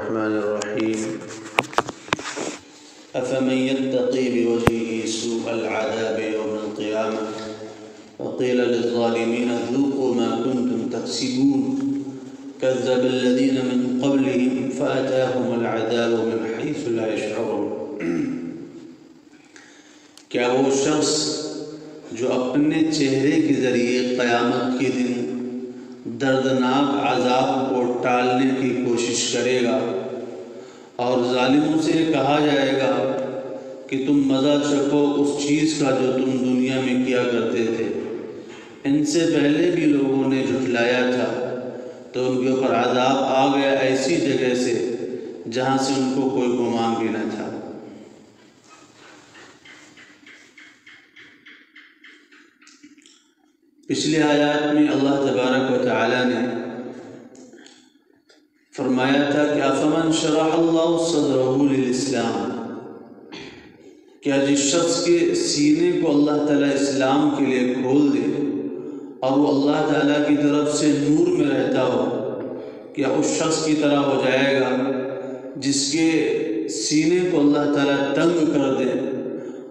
الرحمن الرحيم أفمن يتقي بوجهه سوء العذاب يوم القيامة وقيل للظالمين ذوقوا ما كنتم تكسبون كذب الذين من قبلهم فأتاهم العذاب من حيث لا يشعرون۔ کیا وہ شخص جو اپنے چہرے کے ذریعے قیامت کے دن دردناک عذاب کو ٹالنے کی کوشش کرے گا اور ظالموں سے کہا جائے گا کہ تم مزہ چکھو اس چیز کا جو تم دنیا میں کیا کرتے تھے، ان سے پہلے بھی لوگوں نے جھٹلایا تھا تو ان کے اوپر عذاب آ گیا ایسی جگہ سے جہاں سے ان کو کوئی گمان بھی نہ تھا۔ پچھلی آیات میں اللہ تبارک و تعالی نے فرمایا تھا کہ افمن شرح اللہ صدرہ للاسلام، کیا جس شخص کے سینے کو اللہ تعالیٰ اسلام کے لیے کھول دے اور وہ اللہ تعالیٰ کی طرف سے نور میں رہتا ہو، کیا اس شخص کی طرح ہو جائے گا جس کے سینے کو اللہ تعالیٰ تنگ کر دے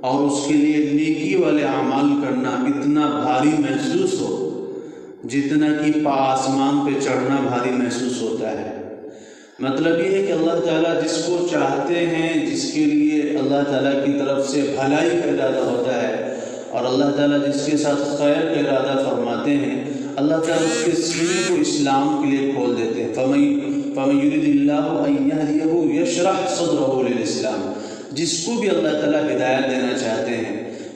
اور اس کے لیے نیکی والے اعمال کرنا اتنا بھاری محسوس ہو جتنا کہ آسمان پہ چڑھنا بھاری محسوس ہوتا ہے؟ مطلب یہ ہے کہ اللہ تعالیٰ جس کو چاہتے ہیں، جس کے لیے اللہ تعالیٰ کی طرف سے بھلائی کا ارادہ ہوتا ہے اور اللہ تعالیٰ جس کے ساتھ خیر کا ارادہ فرماتے ہیں، اللہ تعالیٰ اس کے سینے کو اسلام کے لیے کھول دیتے ہیں۔ فَمَن يُرِدِ اللَّهُ أَن يَهْدِيَهُ يَشْرَحْ صَدْرَهُ لِلْإِسْلَامِ، جس کو بھی اللہ تعالیٰ ہدایت دینا چاہتے ہیں،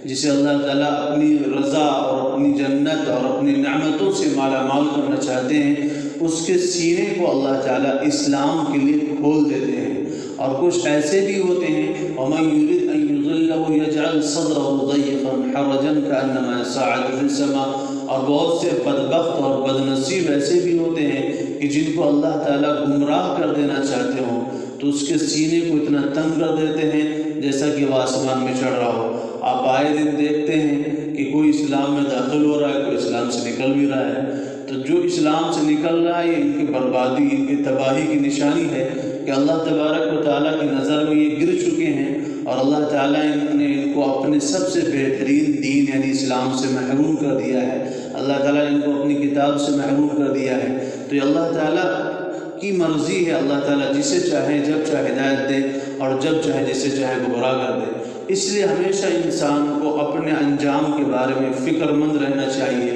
جسے اللہ تعالیٰ اپنی رضا اور اپنی جنت اور اپنی نعمتوں سے مالا مال کرنا چاہتے ہیں، اس کے سینے کو اللہ تعالیٰ اسلام کے لیے کھول دیتے ہیں۔ اور کچھ ایسے بھی ہوتے ہیں وَمَن يُرِدْ أَن يُضِلَّهُ يَجْعَلْ صَدْرَهُ ضَيِّقًا حَرَجًا كَأَنَّمَا يَصَّعَّدُ فِي السَّمَاءِ، اور بہت سے بدبخت اور بدنصیب ایسے بھی ہوتے ہیں کہ جن کو اللہ تعالیٰ گمراہ کر دینا چاہتے ہوں تو اس کے سینے کو اتنا تنگ کر دیتے ہیں جیسا کہ وہ آسمان میں چڑھ رہا ہو۔ آپ آئے دن دیکھتے ہیں کہ کوئی اسلام میں داخل ہو رہا ہے، کوئی اسلام سے نکل بھی رہا ہے، تو جو اسلام سے نکل رہا ہے یہ ان کی بربادی، ان کی تباہی کی نشانی ہے کہ اللہ تبارک و تعالیٰ کی نظر میں یہ گر چکے ہیں اور اللہ تعالیٰ نے ان کو اپنے سب سے بہترین دین یعنی اسلام سے محروم کر دیا ہے، اللہ تعالیٰ نے ان کو اپنی کتاب سے محروم کر دیا ہے۔ تو یہ اللہ تعالیٰ کی مرضی ہے، اللہ تعالیٰ جسے چاہے جب چاہے ہدایت دے اور جب چاہے جسے چاہے گمراہ کر دے۔ اس لیے ہمیشہ انسان کو اپنے انجام کے بارے میں فکر مند رہنا چاہیے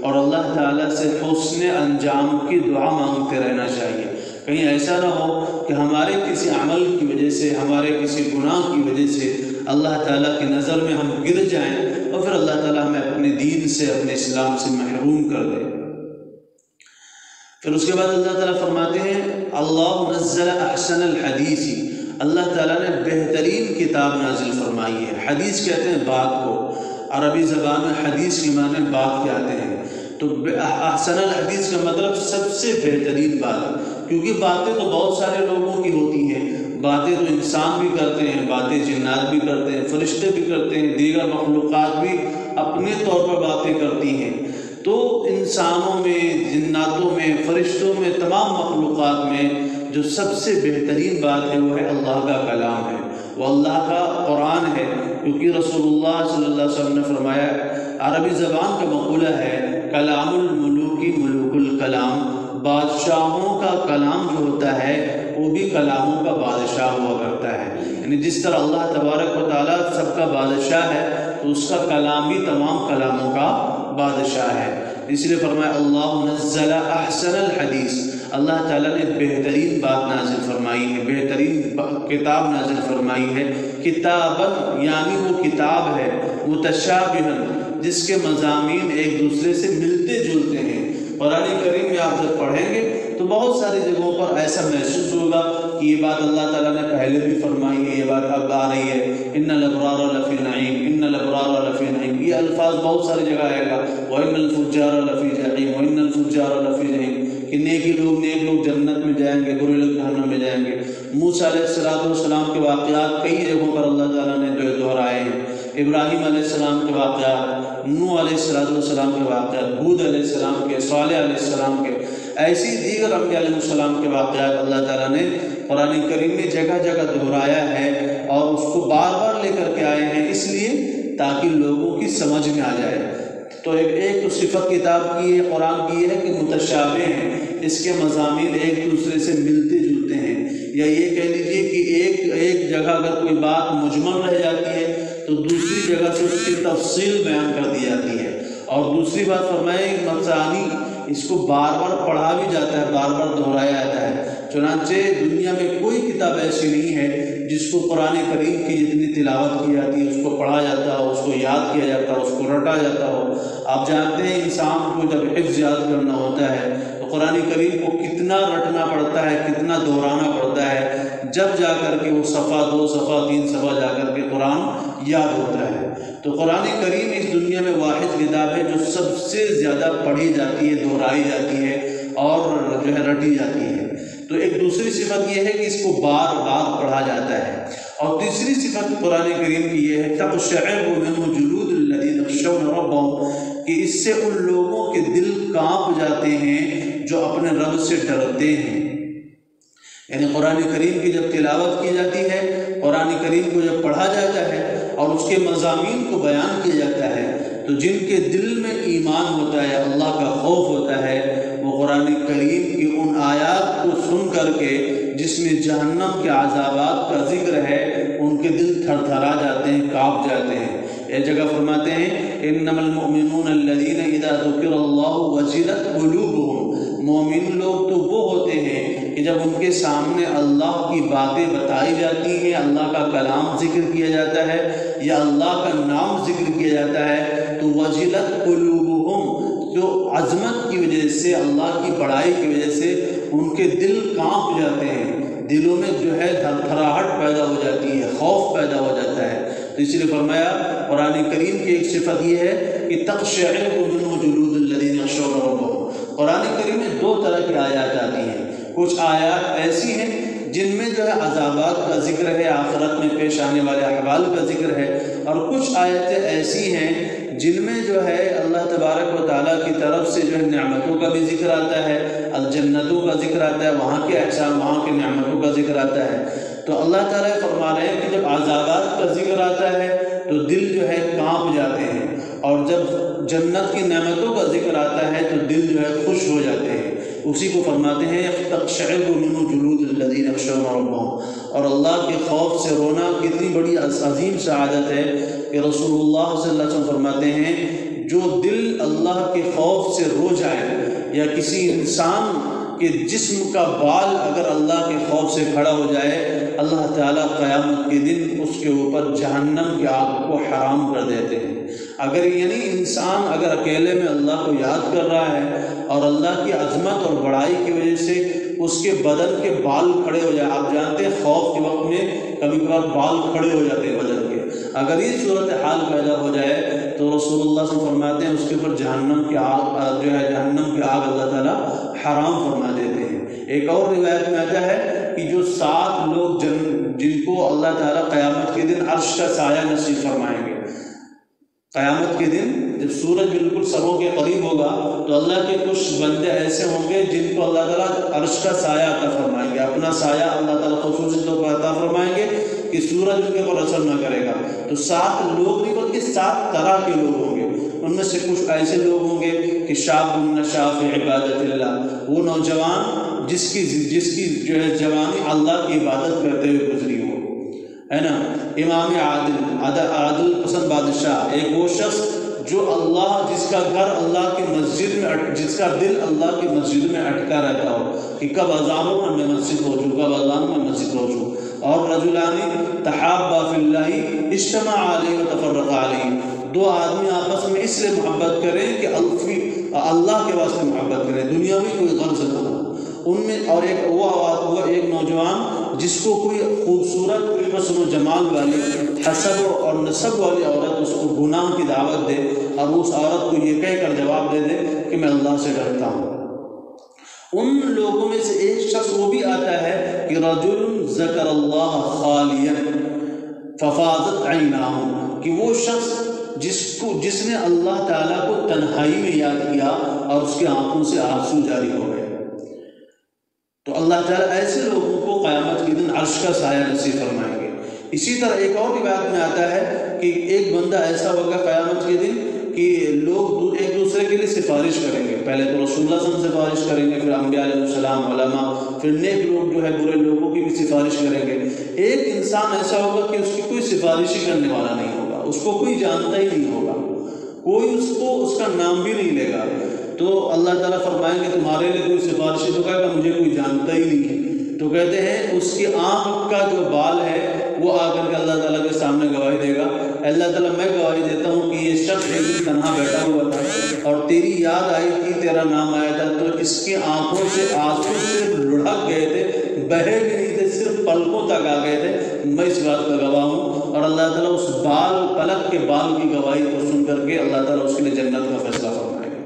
اور اللہ تعالیٰ سے حسن انجام کی دعا مانگتے رہنا چاہیے۔ کہیں ایسا نہ ہو کہ ہمارے کسی عمل کی وجہ سے، ہمارے کسی گناہ کی وجہ سے اللہ تعالیٰ کی نظر میں ہم گر جائیں اور پھر اللہ تعالیٰ ہمیں اپنے دین سے، اپنے اسلام سے محروم کر دے۔ پھر اس کے بعد اللہ تعالیٰ فرماتے ہیں اللہ نزل احسن الحدیث، اللہ تعالیٰ نے بہترین کتاب نازل فرمائی ہے۔ حدیث کہتے ہیں بات کو، عربی زبان میں حدیث کے معنی بات کہتے ہیں، تو احسن الحدیث کا مطلب سب سے بہترین بات، کیونکہ باتیں تو بہت سارے لوگوں کی ہوتی ہیں، باتیں تو انسان بھی کرتے ہیں، باتیں جنات بھی کرتے ہیں، فرشتے بھی کرتے ہیں، دیگر مخلوقات بھی اپنے طور پر باتیں کرتی ہیں۔ تو انسانوں میں، جناتوں میں، فرشتوں میں، تمام مخلوقات میں جو سب سے بہترین بات ہے وہ ہے اللہ کا کلام ہے، وہ اللہ کا قرآن ہے، کیونکہ رسول اللہ صلی اللہ علیہ وسلم نے فرمایا، عربی زبان کا مقولہ ہے کلام الملوکی ملوک الکلام، بادشاہوں کا کلام جو ہوتا ہے وہ بھی کلاموں کا بادشاہ ہوا کرتا ہے، یعنی جس طرح اللہ تبارک و تعالیٰ سب کا بادشاہ ہے تو اس کا کلام بھی تمام کلاموں کا بادشاہ ہے۔ اس لیے فرمایا اللہ نزل احسن الحدیث، اللہ تعالیٰ نے بہترین بات نازل فرمائی ہے، بہترین کتاب نازل فرمائی ہے۔ کتاباً یعنی وہ کتاب ہے متشابہاً، جس کے مضامین ایک دوسرے سے ملتے جلتے ہیں۔ قرآن کریم میں آپ جب پڑھیں گے تو بہت ساری جگہوں پر ایسا محسوس ہوگا کہ یہ بات اللہ تعالیٰ نے پہلے بھی فرمائی ہے، یہ بات اب آ رہی ہے، ان الابرار لفی نعیم، ان الابرار لفی نعیم، یہ الفاظ بہت ساری جگہ آئے گا، وان الفجار لفی جحیم، وان الفجار لفی جحیم، کہ نیک لوگ جنت میں جائیں گے، برے لوگ جہنم میں جائیں گے۔ موسیٰ علیہ السلام کے واقعات کئی جگہوں پر اللہ تعالیٰ نے دہرائے ہیں، ابراہیم علیہ السلام کے واقعات، نوح علیہ السلام کے واقعات، ہود علیہ السلام کے، صالح علیہ السلام کے، ایسی دیگر انبیاء علیہ السلام کے واقعات اللہ تعالیٰ نے قرآن کریم میں جگہ جگہ دہرایا ہے اور اس کو بار بار لے کر کے آئے ہیں، اس لیے تاکہ لوگوں کی سمجھ میں آ جائے۔ تو ایک تو صفت کتاب کی ہے، قرآن کی ہے کہ متشابہ ہیں، اس کے مضامین ایک دوسرے سے ملتے جلتے ہیں، یا یہ کہہ لیجیے کہ ایک جگہ اگر کوئی بات مجمل رہ جاتی ہے تو دوسری جگہ سے اس کی تفصیل بیان کر دی جاتی ہے۔ اور دوسری بات فرمائے مثانی، اس کو بار بار پڑھا بھی جاتا ہے، بار بار دہرایا جاتا ہے۔ چنانچہ دنیا میں کوئی کتاب ایسی نہیں ہے جس کو قرآن کریم کی جتنی تلاوت کی جاتی ہے، اس کو پڑھا جاتا ہو، اس کو یاد کیا جاتا ہو، اس کو رٹا جاتا ہو۔ آپ جانتے ہیں انسان کو جب حفظ یاد کرنا ہوتا ہے تو قرآن کریم کو کتنا رٹنا پڑتا ہے، کتنا دہرانا پڑتا ہے، جب جا کر کے وہ صفحہ 2 صفحہ 3 صفحہ جا کر کے قرآن یاد ہوتا ہے۔ تو قرآن کریم اس دنیا میں واحد کتاب ہے جو سب سے زیادہ پڑھی جاتی ہے، دہرائی جاتی ہے اور جو ہے رٹی جاتی ہے۔ تو ایک دوسری صفت یہ ہے کہ اس کو بار بار پڑھا جاتا ہے۔ اور تیسری صفت قرآن کریم کی یہ ہے تقشعر منہ جلود الذین یخشون ربهم، کہ اس سے ان لوگوں کے دل کانپ جاتے ہیں جو اپنے رب سے ڈرتے ہیں۔ یعنی قرآن کریم کی جب تلاوت کی جاتی ہے، قرآن کریم کو جب پڑھا جاتا ہے اور اس کے مضامین کو بیان کیا جاتا ہے تو جن کے دل میں ایمان ہوتا ہے، اللہ کا خوف ہوتا ہے، وہ قرآن کریم کی ان آیات کو سن کر کے جس میں جہنم کے عذابات کا ذکر ہے، ان کے دل تھر تھرا جاتے ہیں، کانپ جاتے ہیں۔ ایک جگہ فرماتے ہیں انما المؤمنون الذین اذا ذکر اللہ وجلت قلوبهم، مومن لوگ تو وہ ہوتے ہیں کہ جب ان کے سامنے اللہ کی باتیں بتائی جاتی ہیں، اللہ کا کلام ذکر کیا جاتا ہے یا اللہ کا نام ذکر کیا جاتا ہے تو وجلت قلوبهم، جو عظمت کی وجہ سے، اللہ کی بڑائی کی وجہ سے ان کے دل کانپ جاتے ہیں، دلوں میں جو ہے تھرتھراہٹ پیدا ہو جاتی ہے، خوف پیدا ہو جاتا ہے۔ تو اس لیے فرمایا قرآن کریم کی ایک صفت یہ ہے کہ تقشعر منہ جلود الذین یخشون ربهم۔ قرآن کریم میں 2 طرح کی آیات آتی ہیں، کچھ آیات ایسی ہیں جن میں جو ہے عذابات کا ذکر ہے، آخرت میں پیش آنے والے احوال کا ذکر ہے، اور کچھ آیتیں ایسی ہیں جن میں جو ہے اللہ تبارک و تعالیٰ کی طرف سے جو ہے نعمتوں کا بھی ذکر آتا ہے، الجنتوں کا ذکر آتا ہے، وہاں کے احسان، وہاں کے نعمتوں کا ذکر آتا ہے۔ تو اللہ تعالیٰ فرما رہے ہیں کہ جب عذابات کا ذکر آتا ہے تو دل جو ہے کانپ جاتے ہیں، اور جب جنت کی نعمتوں کا ذکر آتا ہے تو دل جو ہے خوش ہو جاتے ہیں۔ اسی کو فرماتے ہیں تقشعر منہ جلود الذین یخشون ربهم، اور اللہ کے خوف سے رونا کتنی بڑی عظیم سعادت ہے کہ رسول اللہ صلی اللہ علیہ وسلم فرماتے ہیں جو دل اللہ کے خوف سے رو جائے، یا کسی انسان کہ جسم کا بال اگر اللہ کے خوف سے کھڑا ہو جائے، اللہ تعالیٰ قیامت کے دن اس کے اوپر جہنم کی آگ کو حرام کر دیتے ہیں۔ اگر یعنی انسان اگر اکیلے میں اللہ کو یاد کر رہا ہے اور اللہ کی عظمت اور بڑائی کی وجہ سے اس کے بدن کے بال کھڑے ہو جائے، آپ جانتے ہیں خوف کے وقت میں کبھی کبھار بال کھڑے ہو جاتے ہیں بدن کے، اگر یہ صورتحال پیدا ہو جائے تو رسول اللہ صلی اللہ علیہ وسلم فرماتے ہیں اس کے اوپر جہنم کی آگ جو ہے جہنم کی آگ اللہ تعالیٰ حرام فرما دیتے ہیں۔ ایک اور روایت میں آتا ہے کہ جو 7 لوگ جن کو اللہ تعالیٰ قیامت کے دن عرش کا سایہ نصیب فرمائیں گے، قیامت کے دن جب سورج بالکل سروں کے قریب ہوگا تو اللہ کے کچھ بندے ایسے ہوں گے جن کو اللہ تعالیٰ عرش کا سایہ عطا فرمائیں گے، اپنا سایہ اللہ تعالیٰ خصوصی طور پر عطا فرمائیں گے کہ سورج ان کے اوپر اثر نہ کرے گا۔ تو 7 لوگ نہیں بلکہ 7 طرح کے لوگ ہوں گے، ان میں سے کچھ ایسے لوگ ہوں گے کہ شاب نشا فی عبادت اللہ، وہ نوجوان جس کی جو ہے جوانی اللہ کی عبادت کرتے ہوئے گزری ہو، ہے نا۔ امام عادل پسند بادشاہ، ایک وہ شخص جو اللہ جس کا گھر اللہ کی مسجد میں جس کا دل اللہ کی مسجد میں اٹکا رہتا ہو کہ کب اذان ہو میں مسجد پہنچوں، کب اذان میں مسجد پہنچوں۔ اور رجلانی تحابا فی اللہ اجتمع علیہ و تفرق علیہ، 2 آدمی آپس میں اس لیے محبت کریں کہ اللہ کے واسطے محبت کریں، دنیاوی کوئی غرض نہ ہو ان میں۔ اور ایک نوجوان جس کو کوئی خوبصورت حسن و جمال والی، حسب اور نسب والی عورت اس کو گناہ کی دعوت دے اور اس عورت کو یہ کہہ کر جواب دے دے کہ میں اللہ سے ڈرتا ہوں۔ ان لوگوں میں سے ایک شخص وہ بھی آتا ہے کہ رجل ذکر اللہ خالیا ففاضت عیناہ، کہ وہ شخص جس نے اللہ تعالیٰ کو تنہائی میں یاد کیا اور اس کے آنکھوں سے آنسو جاری ہو گئے۔ اللہ تعالیٰ ایسے لوگوں کو قیامت کے دن عرش کا سایہ نصیب فرمائیں گے۔ اسی طرح ایک اور روایت میں آتا ہے کہ ایک بندہ ایسا ہوگا قیامت کے دن کہ لوگ ایک دوسرے کے لیے سفارش کریں گے، پہلے تو رسول اللہ صلی اللہ علیہ وسلم سفارش کریں گے، پھر انبیاء علیہ السلام، علماء، پھر نیک لوگ جو ہے برے لوگوں کی بھی سفارش کریں گے۔ ایک انسان ایسا ہوگا کہ اس کی کوئی سفارش ہی کرنے والا نہیں ہوگا، اس کو کوئی جانتا ہی نہیں ہوگا، کوئی اس کو اس کا نام بھی نہیں لے گا۔ تو اللہ تعالیٰ فرمائیں گے تمہارے لیے کوئی سفارشی تو کہے گا مجھے کوئی جانتا ہی نہیں ہے، تو کہتے ہیں اس کی آنکھ کا جو بال ہے وہ آ کر کے اللہ تعالیٰ کے سامنے گواہی دے گا، اللہ تعالیٰ میں گواہی دیتا ہوں کہ یہ شخص ایک دن تنہا بیٹھا ہوا تھا اور تیری یاد آئی تھی، تیرا نام آیا تھا، تو اس کی آنکھوں سے آنسو صرف لڑھک گئے تھے، بہے بھی نہیں تھے، صرف پلکوں تک آ گئے تھے، میں اس بات کا گواہ ہوں۔ اور اللہ تعالیٰ اس پلک کے بال کی گواہی کو سن کر کے اللہ تعالیٰ اس کے لیے جنت کا فیصلہ فرمائے گا۔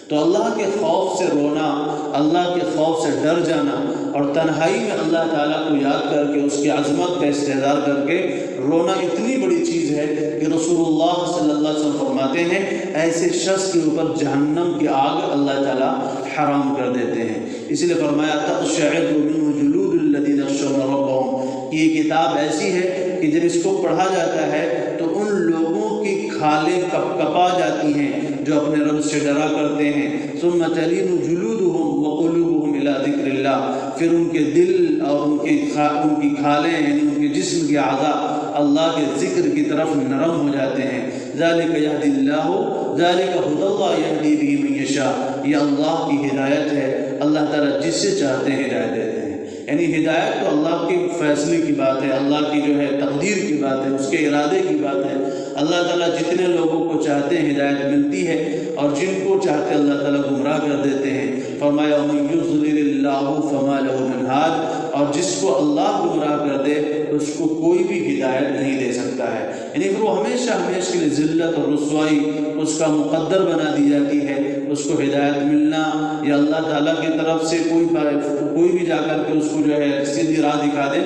تو اللہ کے خوف سے رونا، اللہ کے خوف سے ڈر جانا اور تنہائی میں اللہ تعالیٰ کو یاد کر کے اس کی عظمت کا استحضار کر کے رونا اتنی بڑی چیز ہے کہ رسول اللہ صلی اللہ علیہ وسلم فرماتے ہیں ایسے شخص کے اوپر جہنم کی آگ اللہ تعالیٰ حرام کر دیتے ہیں۔ اس لیے فرمایا تقشعر منہ جلود الذین یخشون ربہم، یہ کتاب ایسی ہے کہ جب اس کو پڑھا جاتا ہے تو ان لوگوں کی کھالیں کپا جاتی ہیں جو اپنے رب سے ڈرا کرتے ہیں۔ ثم تلین جلودہم وقلوبہم الی ذکر اللہ، پھر ان کے دل اور ان کی کھالیں یعنی ان کے جسم کی اعضاء اللہ کے ذکر کی طرف نرم ہو جاتے ہیں۔ ذالک یہدی اللہ، ذالک ھدی اللہ یہدی بہ من یشاء، یہ اللہ کی ہدایت ہے، اللہ تعالیٰ جس سے چاہتے ہیں ہدایت دیتے ہیں۔ یعنی ہدایت تو اللہ کے فیصلے کی بات ہے، اللہ کی جو ہے تقدیر کی بات ہے، اس کے ارادے کی بات ہے۔ اللہ تعالیٰ جتنے لوگوں کو چاہتے ہیں ہدایت ملتی ہے اور جن کو چاہتے اللہ تعالیٰ گمراہ کر دیتے ہیں۔ فرمایا وَمَن يُضْلِلِ اللَّهُ فَمَا لَهُ مِنْ هَادٍ، اور جس کو اللہ گمراہ کر دے اس کو کوئی بھی ہدایت نہیں دے سکتا ہے۔ یعنی پھر وہ ہمیشہ کے لیے ذلت اور رسوائی اس کا مقدر بنا دی جاتی ہے۔ اس کو ہدایت ملنا یا اللہ تعالیٰ کی طرف سے کوئی بھی جا کر کے اس کو جو ہے سیدھی راہ دکھا دے